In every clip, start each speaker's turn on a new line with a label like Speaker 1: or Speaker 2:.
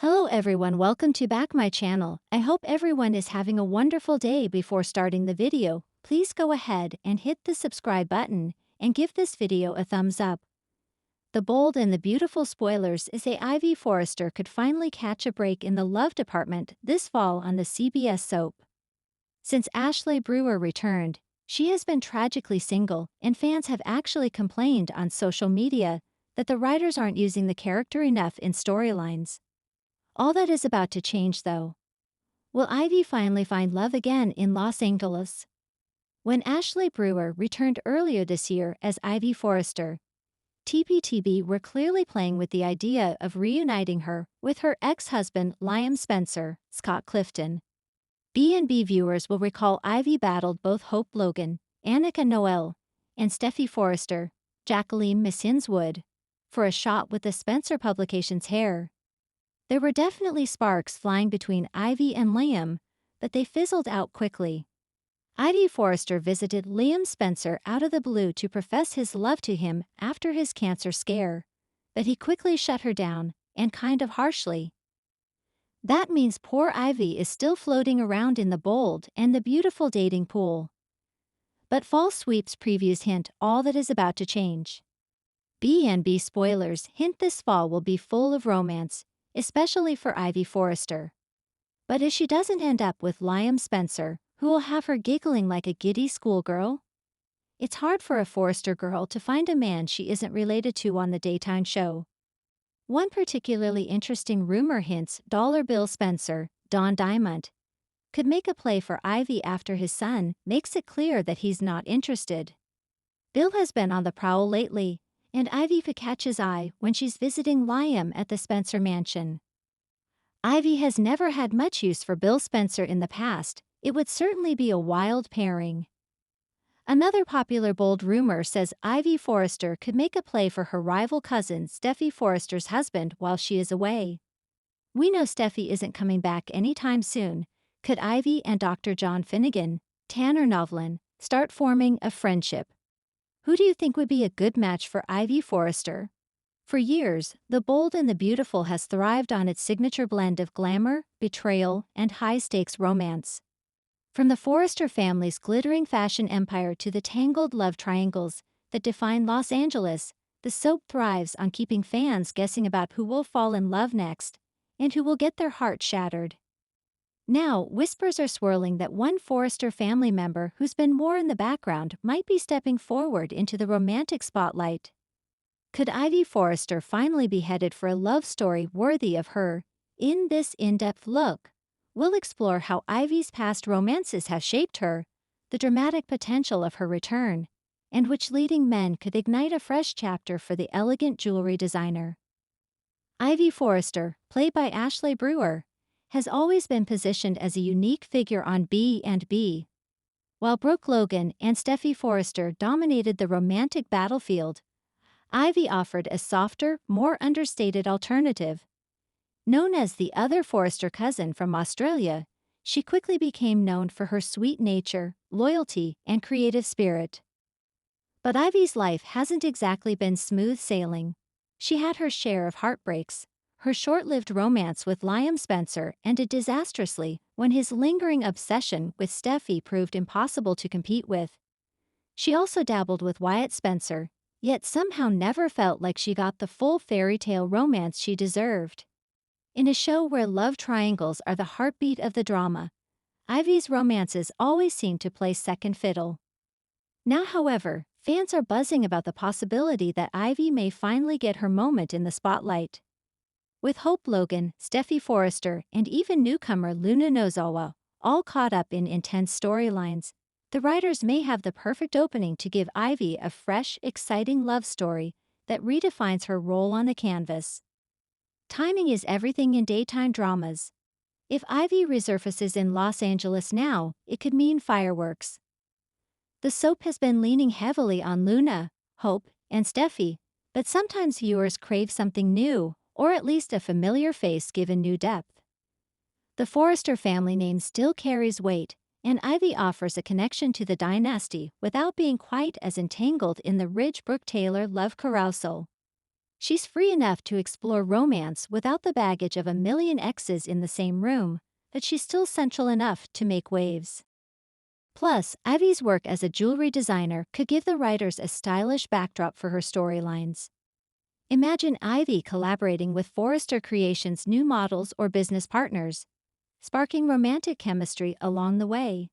Speaker 1: Hello everyone, welcome to back my channel. I hope everyone is having a wonderful day. Before starting the video, please go ahead and hit the subscribe button and give this video a thumbs up. The bold and the beautiful spoilers is Ivy Forrester could finally catch a break in the love department this fall on the CBS soap. Since Ashley Brewer returned, she has been tragically single, and fans have actually complained on social media that the writers aren't using the character enough in storylines. All that is about to change though. Will Ivy finally find love again in Los Angeles? When Ashley Brewer returned earlier this year as Ivy Forrester, TPTB were clearly playing with the idea of reuniting her with her ex-husband Liam Spencer, Scott Clifton. B&B viewers will recall Ivy battled both Hope Logan, Annika Noel, and Steffi Forrester, Jacqueline Miss Hinswood, for a shot with the Spencer Publications hair. There were definitely sparks flying between Ivy and Liam, but they fizzled out quickly. Ivy Forrester visited Liam Spencer out of the blue to profess his love to him after his cancer scare, but he quickly shut her down, and kind of harshly. That means poor Ivy is still floating around in the bold and the beautiful dating pool. But Fall Sweeps previews hint all that is about to change. B&B spoilers hint this fall will be full of romance, especially for Ivy Forrester. But if she doesn't end up with Liam Spencer, who will have her giggling like a giddy schoolgirl? It's hard for a Forrester girl to find a man she isn't related to on the daytime show. One particularly interesting rumor hints Dollar Bill Spencer, Don Diamond, could make a play for Ivy after his son makes it clear that he's not interested. Bill has been on the prowl lately, and Ivy could catch his eye when she's visiting Liam at the Spencer mansion. Ivy has never had much use for Bill Spencer in the past. It would certainly be a wild pairing. Another popular bold rumor says Ivy Forrester could make a play for her rival cousin Steffi Forrester's husband while she is away. We know Steffi isn't coming back anytime soon. Could Ivy and Dr. John Finnegan, Tanner Novlin, start forming a friendship? Who do you think would be a good match for Ivy Forrester? For years, the bold and the beautiful has thrived on its signature blend of glamour, betrayal, and high-stakes romance. From the Forrester family's glittering fashion empire to the tangled love triangles that define Los Angeles, the soap thrives on keeping fans guessing about who will fall in love next and who will get their heart shattered. Now, whispers are swirling that one Forrester family member who's been more in the background might be stepping forward into the romantic spotlight. Could Ivy Forrester finally be headed for a love story worthy of her? In this in-depth look, we'll explore how Ivy's past romances have shaped her, the dramatic potential of her return, and which leading men could ignite a fresh chapter for the elegant jewelry designer. Ivy Forrester, played by Ashley Brewer, has always been positioned as a unique figure on B&B. While Brooke Logan and Steffi Forrester dominated the romantic battlefield, Ivy offered a softer, more understated alternative. Known as the other Forrester cousin from Australia, she quickly became known for her sweet nature, loyalty, and creative spirit. But Ivy's life hasn't exactly been smooth sailing. She had her share of heartbreaks, her short-lived romance with Liam Spencer ended disastrously when his lingering obsession with Steffi proved impossible to compete with. She also dabbled with Wyatt Spencer, yet somehow never felt like she got the full fairy tale romance she deserved. In a show where love triangles are the heartbeat of the drama, Ivy's romances always seem to play second fiddle. Now, however, fans are buzzing about the possibility that Ivy may finally get her moment in the spotlight. With Hope Logan, Steffi Forrester, and even newcomer Luna Nozawa all caught up in intense storylines, the writers may have the perfect opening to give Ivy a fresh, exciting love story that redefines her role on the canvas. Timing is everything in daytime dramas. If Ivy resurfaces in Los Angeles now, it could mean fireworks. The soap has been leaning heavily on Luna, Hope, and Steffi, but sometimes viewers crave something new, or at least a familiar face given new depth. The Forrester family name still carries weight, and Ivy offers a connection to the dynasty without being quite as entangled in the Ridgebrook-Taylor love carousel. She's free enough to explore romance without the baggage of a million exes in the same room, but she's still central enough to make waves. Plus, Ivy's work as a jewelry designer could give the writers a stylish backdrop for her storylines. Imagine Ivy collaborating with Forrester Creations' new models or business partners, sparking romantic chemistry along the way.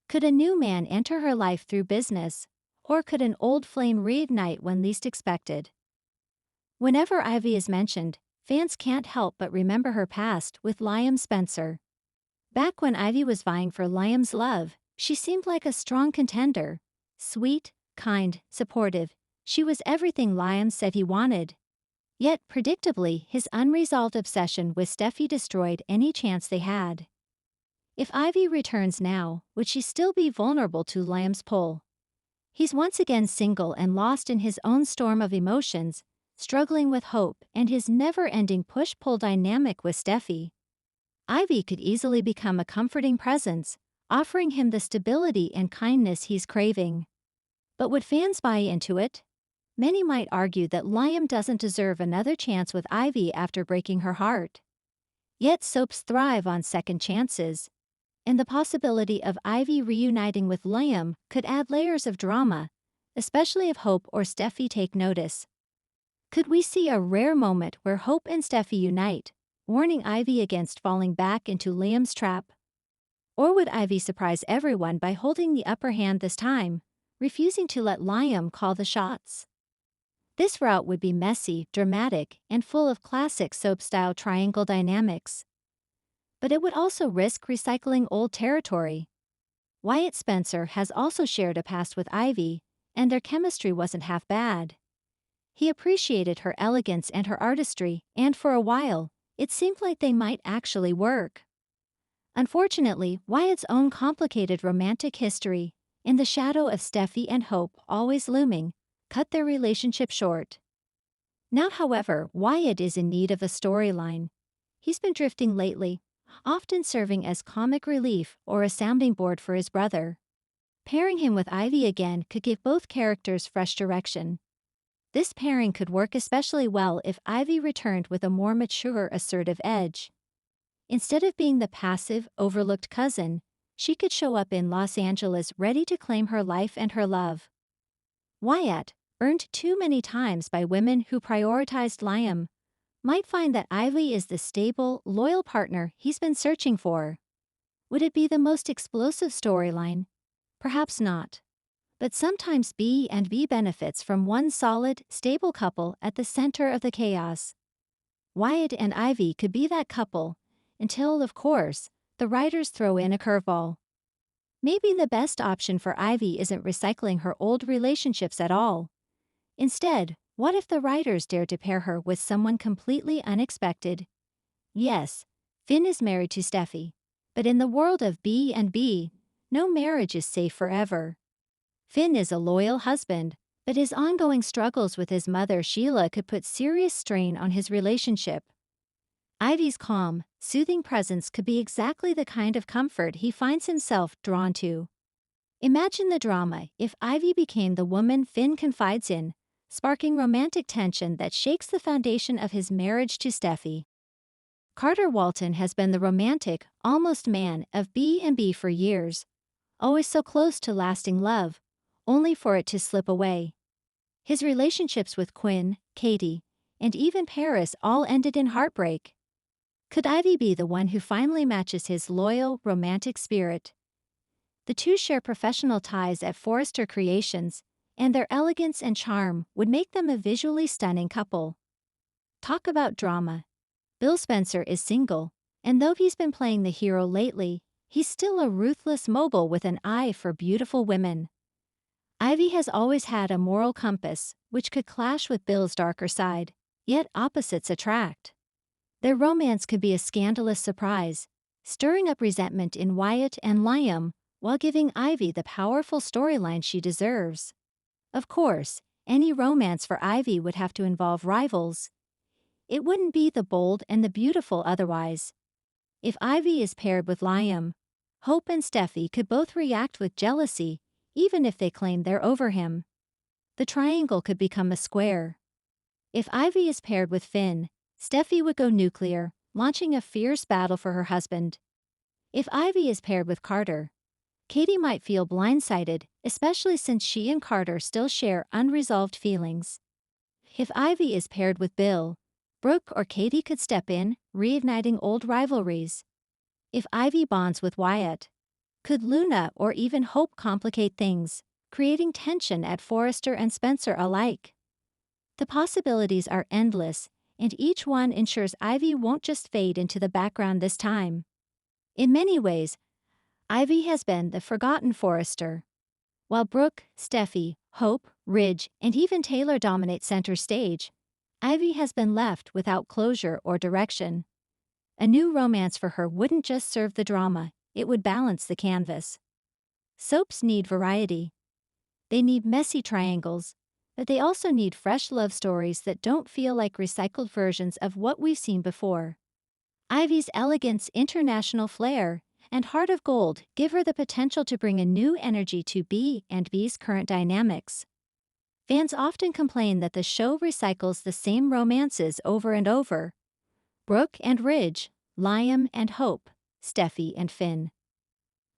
Speaker 1: Could a new man enter her life through business, or could an old flame reignite when least expected? Whenever Ivy is mentioned, fans can't help but remember her past with Liam Spencer. Back when Ivy was vying for Liam's love, she seemed like a strong contender. Sweet, kind, supportive, she was everything Liam said he wanted. Yet, predictably, his unresolved obsession with Steffi destroyed any chance they had. If Ivy returns now, would she still be vulnerable to Liam's pull? He's once again single and lost in his own storm of emotions, struggling with hope and his never-ending push-pull dynamic with Steffi. Ivy could easily become a comforting presence, offering him the stability and kindness he's craving. But would fans buy into it? Many might argue that Liam doesn't deserve another chance with Ivy after breaking her heart. Yet soaps thrive on second chances, and the possibility of Ivy reuniting with Liam could add layers of drama, especially if Hope or Steffi take notice. Could we see a rare moment where Hope and Steffi unite, warning Ivy against falling back into Liam's trap? Or would Ivy surprise everyone by holding the upper hand this time, refusing to let Liam call the shots? This route would be messy, dramatic, and full of classic soap-style triangle dynamics. But it would also risk recycling old territory. Wyatt Spencer has also shared a past with Ivy, and their chemistry wasn't half bad. He appreciated her elegance and her artistry, and for a while, it seemed like they might actually work. Unfortunately, Wyatt's own complicated romantic history, in the shadow of Steffi and Hope always looming, cut their relationship short. Now, however, Wyatt is in need of a storyline. He's been drifting lately, often serving as comic relief or a sounding board for his brother. Pairing him with Ivy again could give both characters fresh direction. This pairing could work especially well if Ivy returned with a more mature, assertive edge. Instead of being the passive, overlooked cousin, she could show up in Los Angeles ready to claim her life and her love. Wyatt, burned too many times by women who prioritized Liam, might find that Ivy is the stable, loyal partner he's been searching for. Would it be the most explosive storyline? Perhaps not. But sometimes B&B benefits from one solid, stable couple at the center of the chaos. Wyatt and Ivy could be that couple, until, of course, the writers throw in a curveball. Maybe the best option for Ivy isn't recycling her old relationships at all. Instead, what if the writers dared to pair her with someone completely unexpected? Yes, Finn is married to Steffi, but in the world of B&B, no marriage is safe forever. Finn is a loyal husband, but his ongoing struggles with his mother Sheila could put serious strain on his relationship. Ivy's calm, soothing presence could be exactly the kind of comfort he finds himself drawn to. Imagine the drama if Ivy became the woman Finn confides in, sparking romantic tension that shakes the foundation of his marriage to Steffi. Carter Walton has been the romantic, almost man of B&B for years, always so close to lasting love, only for it to slip away. His relationships with Quinn, Katie, and even Paris all ended in heartbreak. Could Ivy be the one who finally matches his loyal, romantic spirit? The two share professional ties at Forrester Creations, and their elegance and charm would make them a visually stunning couple. Talk about drama. Bill Spencer is single, and though he's been playing the hero lately, he's still a ruthless mogul with an eye for beautiful women. Ivy has always had a moral compass, which could clash with Bill's darker side, yet opposites attract. Their romance could be a scandalous surprise, stirring up resentment in Wyatt and Liam, while giving Ivy the powerful storyline she deserves. Of course, any romance for Ivy would have to involve rivals. It wouldn't be the bold and the beautiful otherwise. If Ivy is paired with Liam, Hope and Steffi could both react with jealousy, even if they claim they're over him. The triangle could become a square. If Ivy is paired with Finn, Steffi would go nuclear, launching a fierce battle for her husband. If Ivy is paired with Carter, Katie might feel blindsided, especially since she and Carter still share unresolved feelings. If Ivy is paired with Bill, Brooke or Katie could step in, reigniting old rivalries. If Ivy bonds with Wyatt, could Luna or even Hope complicate things, creating tension at Forrester and Spencer alike? The possibilities are endless, and each one ensures Ivy won't just fade into the background this time. In many ways, Ivy has been the forgotten Forrester. While Brooke, Steffi, Hope, Ridge, and even Taylor dominate center stage, Ivy has been left without closure or direction. A new romance for her wouldn't just serve the drama, it would balance the canvas. Soaps need variety. They need messy triangles, but they also need fresh love stories that don't feel like recycled versions of what we've seen before. Ivy's elegance, international flair, and heart of gold give her the potential to bring a new energy to B and B's current dynamics. Fans often complain that the show recycles the same romances over and over. Brooke and Ridge, Liam and Hope, Steffi and Finn.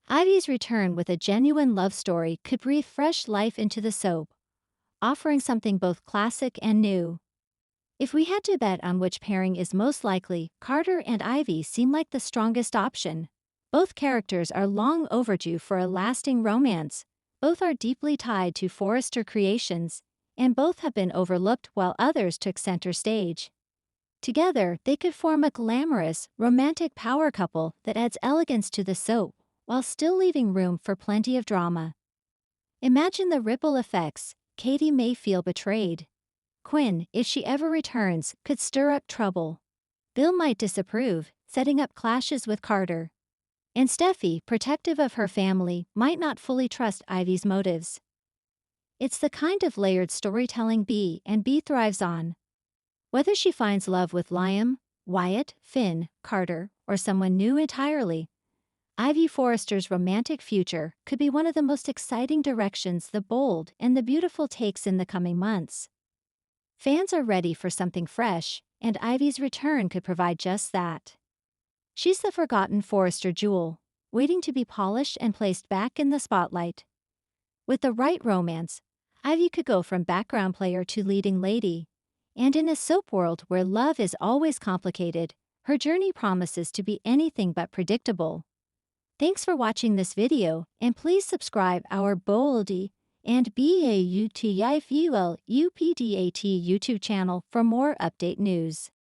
Speaker 1: Ivy's return with a genuine love story could breathe fresh life into the soap, offering something both classic and new. If we had to bet on which pairing is most likely, Carter and Ivy seem like the strongest option. Both characters are long overdue for a lasting romance, both are deeply tied to Forrester creations, and both have been overlooked while others took center stage. Together, they could form a glamorous, romantic power couple that adds elegance to the soap, while still leaving room for plenty of drama. Imagine the ripple effects. Katie may feel betrayed. Quinn, if she ever returns, could stir up trouble. Bill might disapprove, setting up clashes with Carter. And Steffi, protective of her family, might not fully trust Ivy's motives. It's the kind of layered storytelling B and B thrives on. Whether she finds love with Liam, Wyatt, Finn, Carter, or someone new entirely, Ivy Forrester's romantic future could be one of the most exciting directions the bold and the beautiful takes in the coming months. Fans are ready for something fresh, and Ivy's return could provide just that. She's the forgotten Forrester jewel, waiting to be polished and placed back in the spotlight. With the right romance, Ivy could go from background player to leading lady. And in a soap world where love is always complicated, her journey promises to be anything but predictable. Thanks for watching this video, and please subscribe our Boldy and BAUTIFUL UPDAT YouTube channel for more update news.